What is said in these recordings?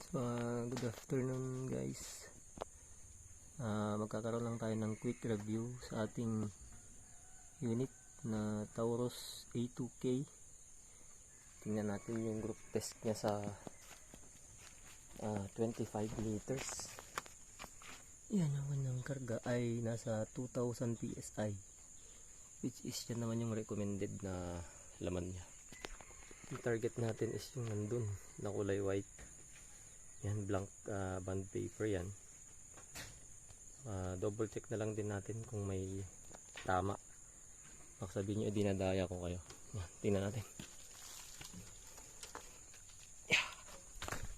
Good afternoon guys. Magkakaroon lang tayo ng quick review sa ating unit na Taurus A2K. Tingnan natin yung group test niya sa 25 liters. Yan, yung kanyang karga ay nasa 2000 PSI, which is yan naman yung recommended na laman niya. Yung target natin is yung nandun na kulay white. Yan, blank bond paper yan. Double check na lang din natin kung may tama. Baka sabihin nyo, dinadaya ko kayo. Yan, tingnan natin. Yeah.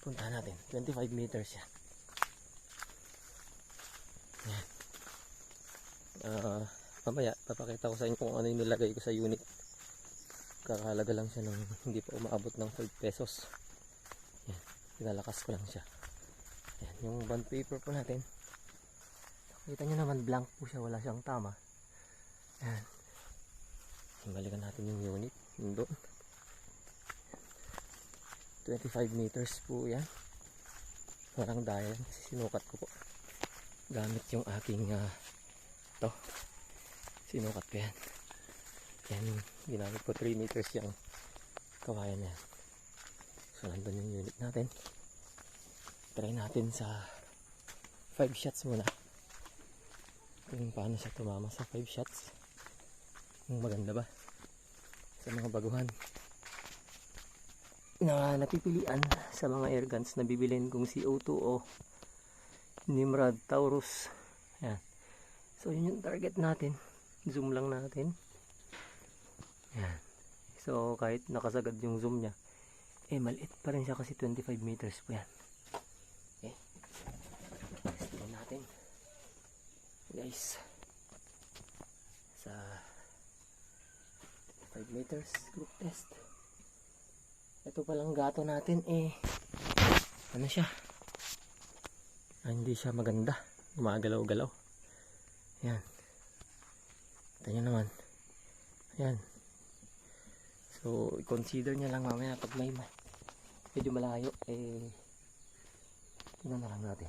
Puntahan natin. 25 meters yan. Yan. Mamaya, papakita ko sa inyo kung ano yung nilagay ko sa unit. Kakahalaga lang siya ng hindi pa umaabot ng 5 pesos. Yan. Pinalakas ko lang siya. Ayan, yung bond paper po natin. Kita nyo naman, blank po siya. Wala siyang tama. Ayan. Balikan natin yung unit. Doon. 25 meters po yan. Parang daya kasi sinukat ko po. Gamit yung aking to. Sinukat ko yan. Yan, ginamit ko 3 meters yung kawayan na yan. So, nandun yung unit natin. Try natin sa 5 shots muna. Kung paano siya tumama sa 5 shots. Kung maganda ba sa mga baguhan na napipilian sa mga airguns na bibilin kung CO2 o Nimrod Taurus. Yan. So, yun yung target natin. Zoom lang natin. Yan. So, kahit nakasagad yung zoom niya, maliit pa rin siya kasi 25 meters po yan. Okay. Tingnan natin. Guys. Sa 5 meters group test. Ito palang gato natin ano siya? Hindi siya maganda. Gumagalaw-galaw. Yan. Ito nyo naman. Yan. So, i-consider nyo lang mamaya pag may medyo malayo, tingnan na lang natin.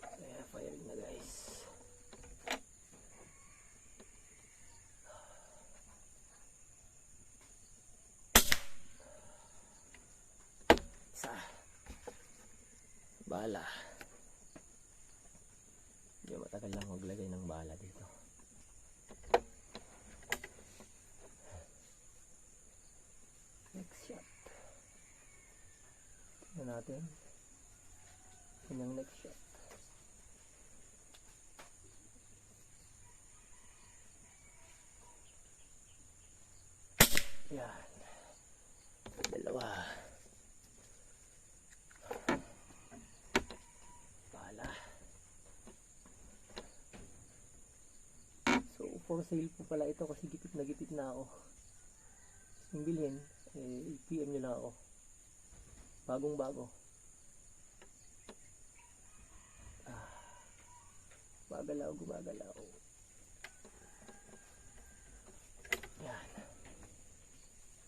Kaya firing na guys. Isa. Bala. Hindi matagal lang maglagay ng bala dito. Next shot. Tingnan natin. Yung next shot. Yan. Dalawa. For sale po pala ito kasi gipit na ako. Yung bilhin, PM nyo lang ako. Bagong bago. Gumagalaw. Yan.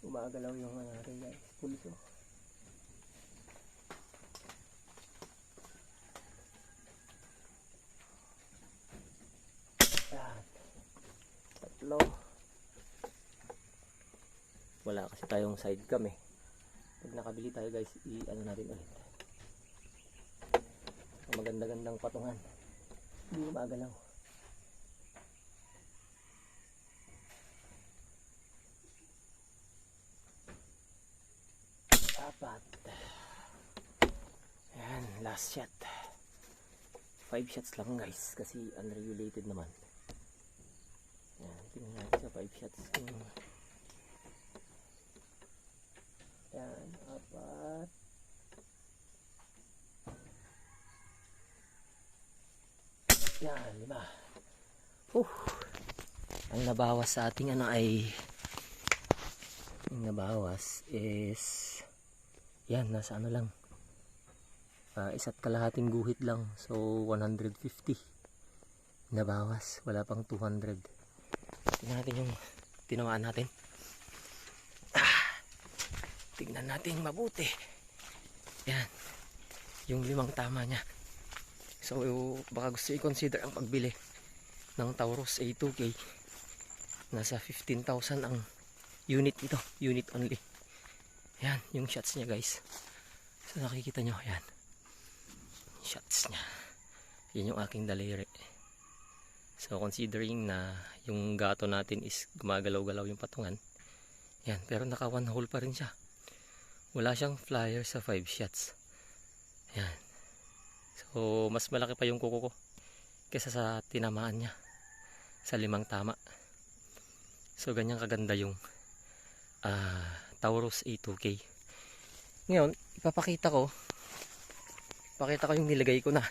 Gumagalaw yung natin guys. Pulso. Yan. Tatlo. Wala kasi tayong side cam Pag nakabili tayo guys, i-ano natin ulit. Maganda-gandang patungan. Hindi gumagalaw. Apat. Ayan, last shot. 5 shots lang guys, kasi unregulated naman. Ayan, tingnan natin sa 5 shots. Ayan, 4. Yan, 5. Ang nabawas sa ating ang nabawas is yan, nasa lang isa't kalahating guhit lang. So 150 na bawas. Wala pang 200. Tingnan natin yung tinamaan natin. Tignan natin mabuti. Yan. Yung 5 tama niya. So baka gusto i-consider ang pagbili ng Taurus A2K. Nasa 15,000 ang unit ito. Unit only. Yan. Yung shots niya guys. So nakikita nyo. Yan. Shots niya. Yan yung aking daliri. So considering na yung gato natin is gumagalaw-galaw yung patungan. Yan. Pero naka 1 hole pa rin siya. Wala siyang flyer sa 5 shots. Yan. So mas malaki pa yung kuko ko kesa sa tinamaan niya sa 5 tama. So ganyan kaganda yung Taurus A2K. Ngayon ipapakita ko yung nilagay ko na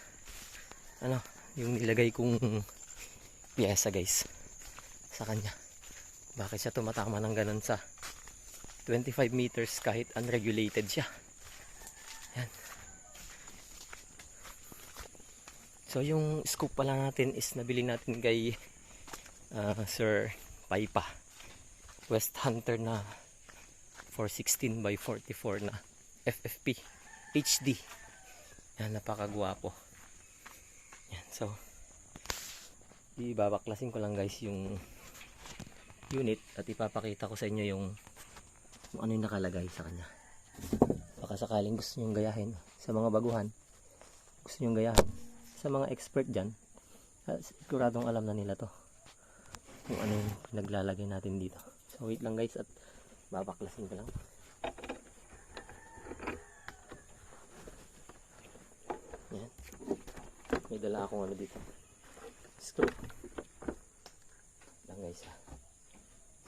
yung nilagay kong piyesa guys sa kanya. Bakit siya tumatama ng ganun sa 25 meters kahit unregulated siya. Yan. So yung scoop pala natin is nabili natin kay Sir Paipa West Hunter na 416 by 44 na FFP HD. Yan, napakagwapo. Yan, so ibabaklasin ko lang guys yung unit at ipapakita ko sa inyo yung kung ano yung nakalagay sa kanya. Baka sakaling gusto nyong gayahin sa mga baguhan, gusto nyong gayahin sa mga expert dyan, siguradong alam na nila to kung ano yung naglalagay natin dito. So wait lang guys at babaklasin ko lang. Yan. May dala akong ano dito, screw lang guys ha.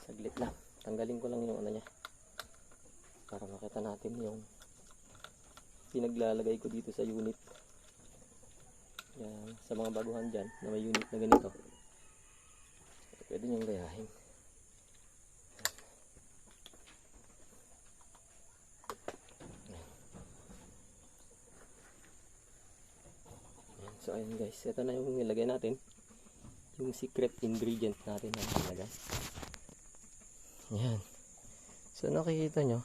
Saglit lang, tanggalin ko lang yung ano nya para makita natin yung pinaglalagay ko dito sa unit. Yan, sa mga baguhan dyan na may unit na ganito, pwede nyong gayahin. Yan. So ayun guys, ito na yung nilagay natin, yung secret ingredient natin na nilagay. Yan. So nakikita nyo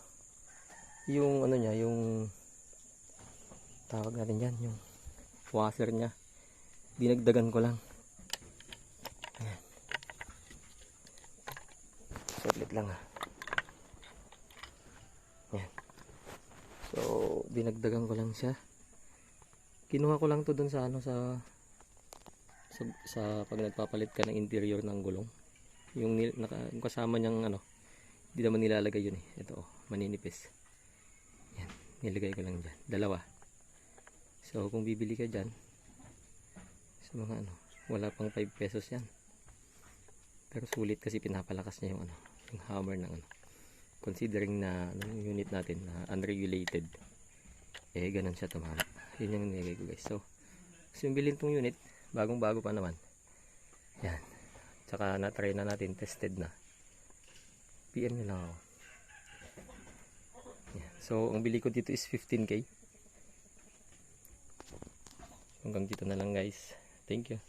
yung ano nya, yung tawag natin dyan, yung washer nya, dinagdagan ko lang. Ayan. Saglit lang ha. Ayan. So dinagdagan ko lang siya. Kinuha ko lang to dun sa ano, sa pag nagpapalit ka ng interior ng gulong, yung kasama niyang ano, hindi naman nilalagay yun eh. Ito maninipis. Yan, nilagay ko lang dyan, dalawa. So kung bibili ka dyan sa mga ano, wala pang 5 pesos yan, pero sulit kasi pinapalakas niya yung ano, yung hammer ng ano, considering na yung unit natin na unregulated, eh ganun siya tumama. Yun yung nilagay ko guys. So yung bilhin tong unit, bagong bago pa naman yan, tsaka na-try na natin, tested na, PM nyo lang ako. Yan. So ang bili ko dito is 15K. Hanggang dito na lang guys. Thank you.